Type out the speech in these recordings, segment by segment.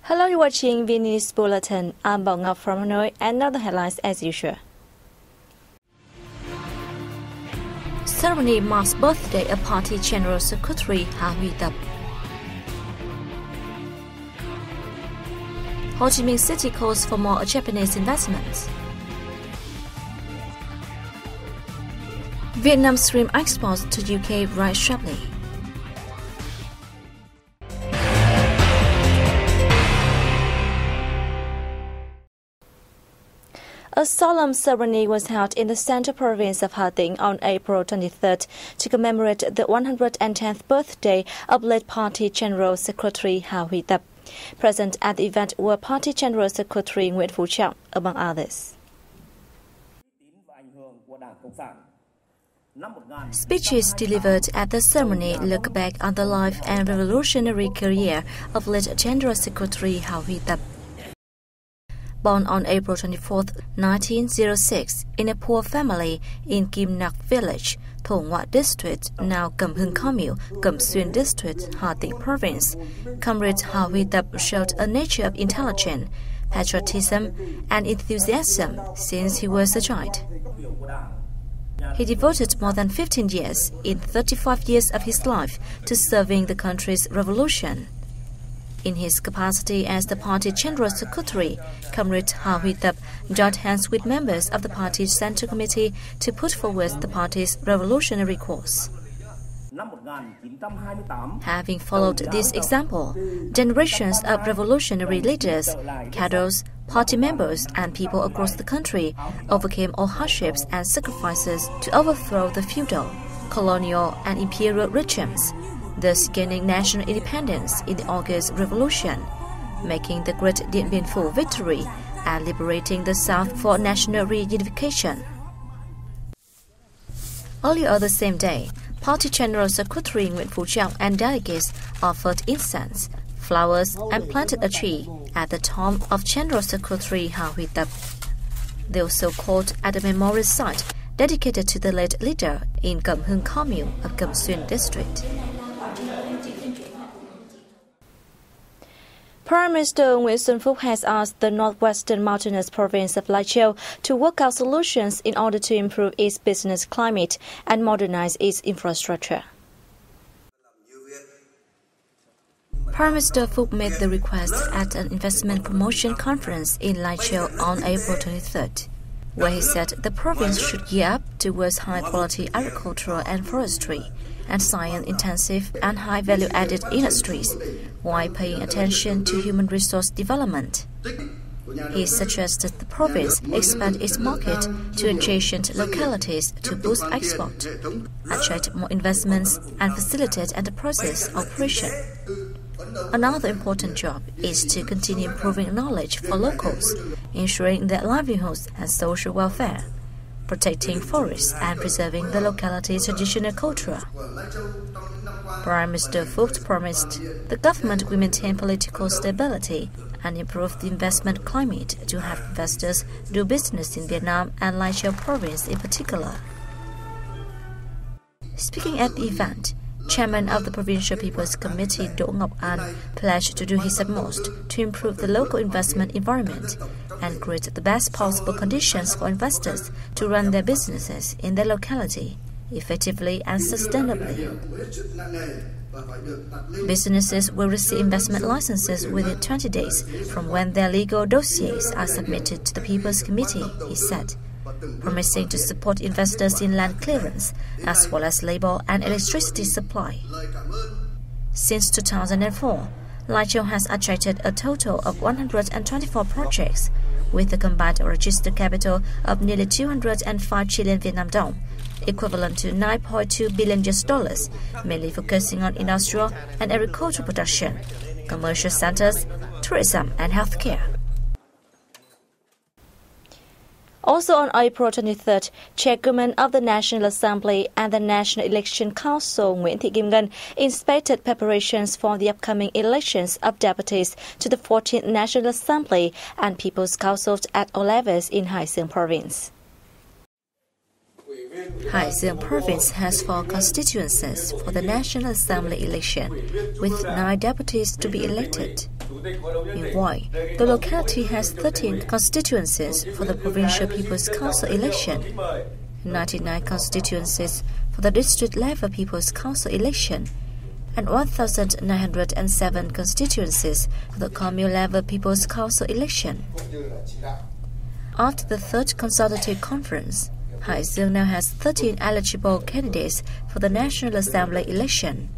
Hello, you're watching VNA News Bulletin. I'm Bảo Ngọc from Hanoi, and now the headlines as usual. Ceremony marks birthday of Party General Secretary Ha Huy Tập. Ho Chi Minh City calls for more Japanese investments. Vietnam shrimp exports to UK rise sharply. A solemn ceremony was held in the central province of Hà Tĩnh on April 23rd to commemorate the 110th birthday of late Party General Secretary Ha Huy Tập. Present at the event were Party General Secretary Nguyễn Phú Trọng, among others. Speeches delivered at the ceremony look back on the life and revolutionary career of late General Secretary Ha Huy Tập. Born on April 24, 1906, in a poor family in Kim Nak Village, Thổ Ngoại District, now Cẩm Hưng Commune, Cẩm Xuyên District, Hà Tĩnh Province, Comrade Ha Huy Tập showed a nature of intelligence, patriotism, and enthusiasm since he was a child. He devoted more than 15 years in 35 years of his life to serving the country's revolution. In his capacity as the Party General Secretary, Comrade Ha Huy Tập joined hands with members of the party's Central Committee to put forward the party's revolutionary course. Having followed this example, generations of revolutionary leaders, cadres, party members, and people across the country overcame all hardships and sacrifices to overthrow the feudal, colonial, and imperial regimes, thus gaining national independence in the August Revolution, making the Great Điện Biên Phủ victory and liberating the South for national reunification. Earlier the same day, Party General Secretary Nguyễn Phú Trọng and delegates offered incense, flowers, and planted a tree at the tomb of General Secretary Ha Huy Tập. They also called at a memorial site dedicated to the late leader in Cẩm Hưng Commune of Cẩm Xuyên District. Prime Minister Nguyễn Xuân Phúc has asked the northwestern mountainous province of Lai Châu to work out solutions in order to improve its business climate and modernize its infrastructure. Prime Minister Phúc made the request at an investment promotion conference in Lai Châu on April 23rd, where he said the province should gear up towards high-quality agricultural and forestry and science-intensive and high-value-added industries, while paying attention to human resource development. He suggested the province expand its market to adjacent localities to boost export, attract more investments, and facilitate enterprises operation. Another important job is to continue improving knowledge for locals, ensuring their livelihoods and social welfare, protecting forests and preserving the locality's traditional culture. Prime Minister Phúc promised the government will maintain political stability and improve the investment climate to have investors do business in Vietnam and Lai Châu province in particular. Speaking at the event, Chairman of the Provincial People's Committee Đỗ Ngọc An pledged to do his utmost to improve the local investment environment and create the best possible conditions for investors to run their businesses in their locality effectively and sustainably. Businesses will receive investment licenses within 20 days from when their legal dossiers are submitted to the People's Committee, he said, promising to support investors in land clearance as well as labor and electricity supply. Since 2004, Lai Châu has attracted a total of 124 projects with a combined registered capital of nearly 205 trillion Vietnam dong, equivalent to $9.2 billion, mainly focusing on industrial and agricultural production, commercial centers, tourism, and healthcare. Also on April 23rd, Chairwoman of the National Assembly and the National Election Council Nguyễn Thị Kim Ngân inspected preparations for the upcoming elections of deputies to the 14th National Assembly and People's Councils at all levels in Hải Dương Province. Hải Dương Province has 4 constituencies for the National Assembly election, with 9 deputies to be elected. Meanwhile, the locality has 13 constituencies for the Provincial People's Council election, 99 constituencies for the district-level People's Council election, and 1,907 constituencies for the commune-level People's Council election. After the third consultative conference, Haiphong now has 13 eligible candidates for the National Assembly election.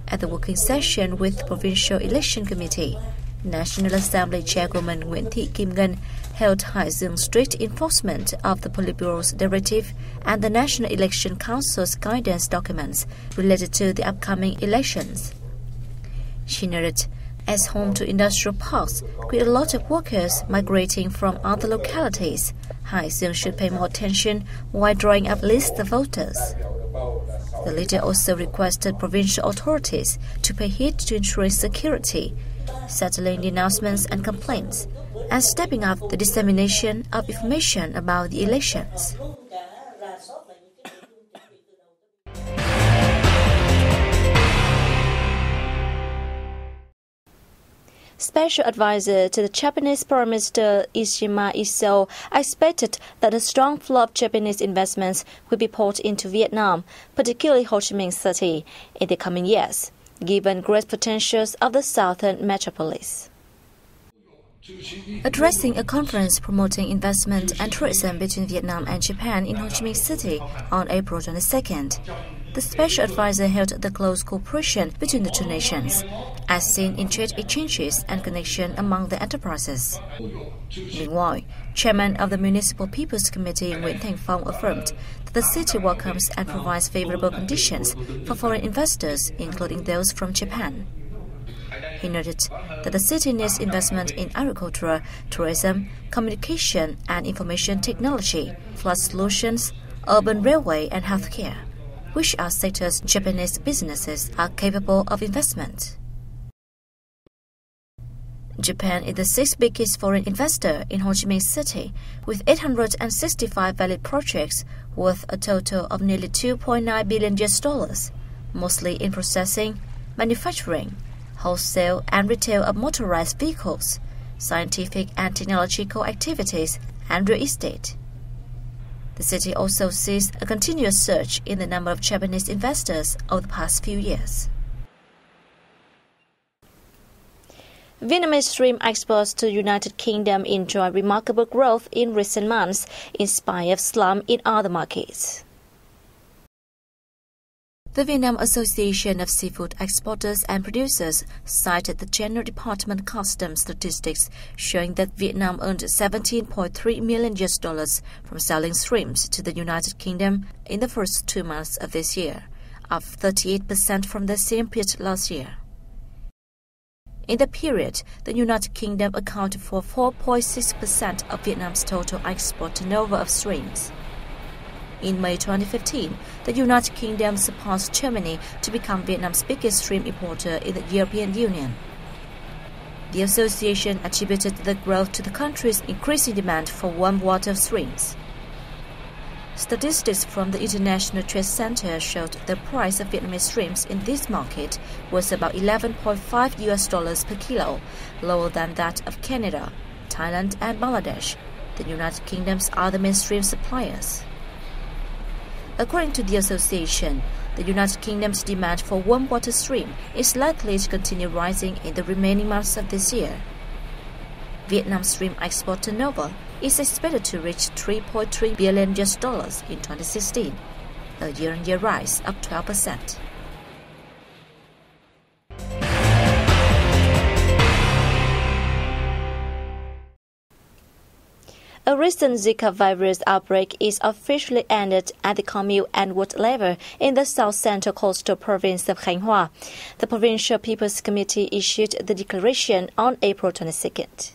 At the working session with the Provincial Election Committee, National Assembly Chairwoman Nguyễn Thị Kim Ngân held Haiphong's strict enforcement of the Politburo's directive and the National Election Council's guidance documents related to the upcoming elections. She noted, as home to industrial parks with a lot of workers migrating from other localities, Haiphong should pay more attention while drawing up lists of voters. The leader also requested provincial authorities to pay heed to ensuring security, settling the announcements and complaints, and stepping up the dissemination of information about the elections. Special advisor to the Japanese Prime Minister Ishima Iso expected that a strong flow of Japanese investments will be poured into Vietnam, particularly Ho Chi Minh City, in the coming years, given great potentials of the southern metropolis. Addressing a conference promoting investment and tourism between Vietnam and Japan in Ho Chi Minh City on April 22nd, the special advisor held the close cooperation between the two nations, as seen in trade exchanges and connection among the enterprises. Meanwhile, Chairman of the Municipal People's Committee Nguyễn Thành Phong affirmed that the city welcomes and provides favorable conditions for foreign investors, including those from Japan. He noted that the city needs investment in agriculture, tourism, communication and information technology, flood solutions, urban railway and healthcare, which are sectors Japanese businesses are capable of investment. Japan is the sixth biggest foreign investor in Ho Chi Minh City, with 865 valid projects worth a total of nearly $2.9 billion, mostly in processing, manufacturing, wholesale and retail of motorized vehicles, scientific and technological activities, and real estate. The city also sees a continuous surge in the number of Japanese investors over the past few years. Vietnamese shrimp exports to the United Kingdom enjoy remarkable growth in recent months, in spite of slump in other markets. The Vietnam Association of Seafood Exporters and Producers cited the General Department Customs statistics showing that Vietnam earned $17.3 million from selling shrimps to the United Kingdom in the first 2 months of this year, up 38% from the same period last year. In the period, the United Kingdom accounted for 4.6% of Vietnam's total export turnover of shrimps. In May 2015, the United Kingdom surpassed Germany to become Vietnam's biggest shrimp importer in the European Union. The association attributed the growth to the country's increasing demand for warm water shrimps. Statistics from the International Trade Center showed the price of Vietnamese shrimps in this market was about $11.5 per kilo, lower than that of Canada, Thailand and Bangladesh, the United Kingdom's other main shrimp suppliers. According to the association, the United Kingdom's demand for warm water shrimp is likely to continue rising in the remaining months of this year. Vietnam's shrimp export turnover is expected to reach $3.3 billion in 2016, a year-on-year rise of 12%. A recent Zika virus outbreak is officially ended at the commune and ward level in the south-central coastal province of Khánh Hòa. The Provincial People's Committee issued the declaration on April 22nd.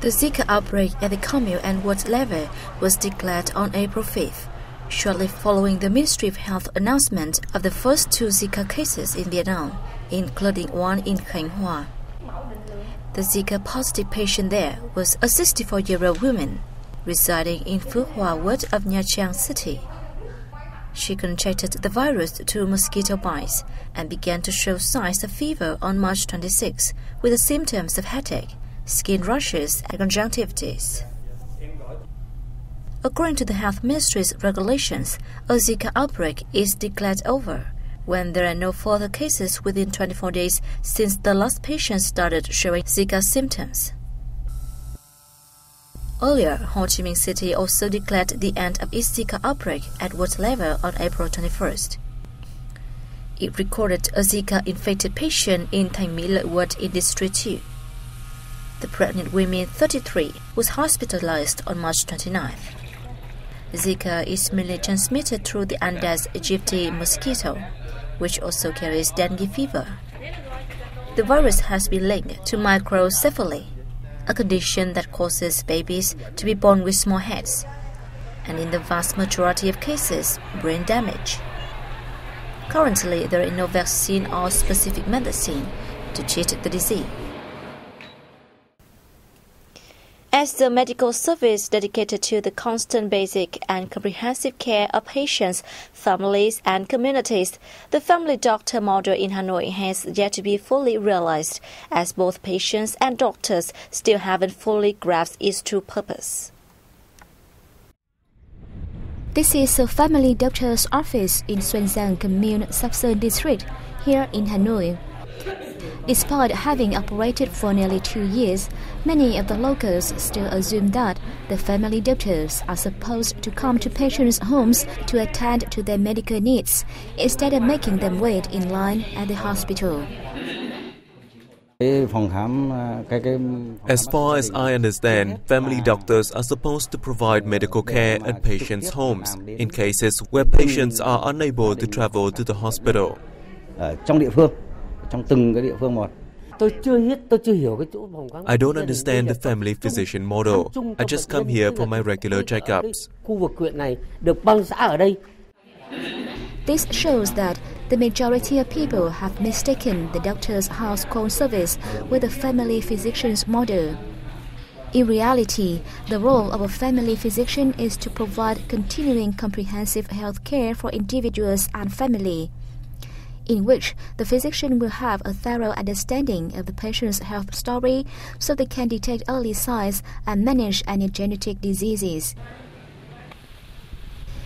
The Zika outbreak at the commune and ward level was declared on April 5th, shortly following the Ministry of Health announcement of the first 2 Zika cases in Vietnam, including one in Khánh Hòa. The Zika-positive patient there was a 64-year-old woman residing in Phước Hòa ward of Nha Trang City. She contracted the virus through mosquito bites and began to show signs of fever on March 26, with the symptoms of headache, skin rashes, and conjunctivitis. According to the Health Ministry's regulations, a Zika outbreak is declared over when there are no further cases within 24 days since the last patient started showing Zika symptoms. Earlier, Ho Chi Minh City also declared the end of its Zika outbreak at ward level on April 21st. It recorded a Zika-infected patient in Thành Mỹ Lợi ward in District 2. The pregnant woman, 33, was hospitalized on March 29th. Zika is mainly transmitted through the Aedes aegypti mosquito, which also carries dengue fever. The virus has been linked to microcephaly, a condition that causes babies to be born with small heads, and in the vast majority of cases, brain damage. Currently, there is no vaccine or specific medicine to treat the disease. As the medical service dedicated to the constant basic and comprehensive care of patients, families, and communities, the family doctor model in Hanoi has yet to be fully realized, as both patients and doctors still haven't fully grasped its true purpose. This is a family doctor's office in Xuân Giang Commune, Sóc-Sơn District, here in Hanoi. Despite having operated for nearly 2 years, many of the locals still assume that the family doctors are supposed to come to patients' homes to attend to their medical needs, instead of making them wait in line at the hospital. As far as I understand, family doctors are supposed to provide medical care at patients' homes in cases where patients are unable to travel to the hospital. I don't understand the family physician model. I just come here for my regular checkups. This shows that the majority of people have mistaken the doctor's house call service with the family physician's model. In reality, the role of a family physician is to provide continuing comprehensive health care for individuals and family, in which the physician will have a thorough understanding of the patient's health story so they can detect early signs and manage any genetic diseases.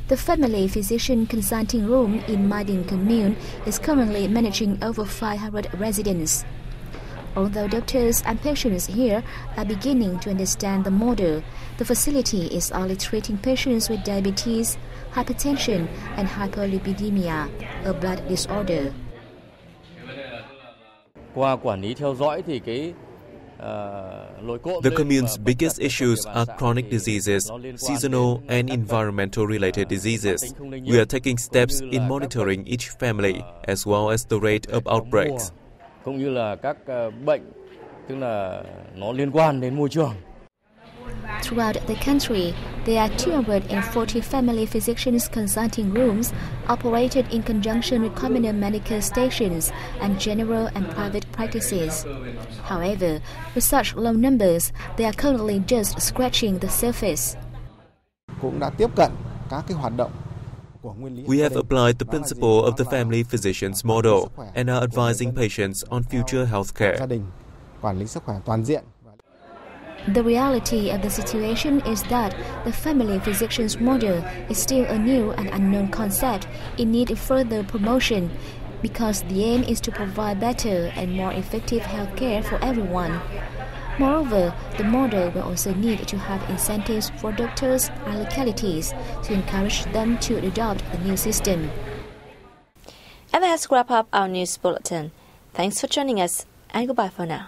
The family physician consulting room in Mai Dinh Commune is currently managing over 500 residents. Although doctors and patients here are beginning to understand the model, the facility is only treating patients with diabetes, hypertension, and hyperlipidemia, a blood disorder. The commune's biggest issues are chronic diseases, seasonal and environmental-related diseases. We are taking steps in monitoring each family, as well as the rate of outbreaks. Throughout the country, there are 240 family physicians consulting rooms operated in conjunction with communal medical stations and general and private practices. However, with such low numbers, they are currently just scratching the surface. We have applied the principle of the family physician's model and are advising patients on future health care. The reality of the situation is that the family physician's model is still a new and unknown concept in need of further promotion, because the aim is to provide better and more effective health care for everyone. Moreover, the model will also need to have incentives for doctors and localities to encourage them to adopt the new system. And that's wrap up our news bulletin. Thanks for joining us, and goodbye for now.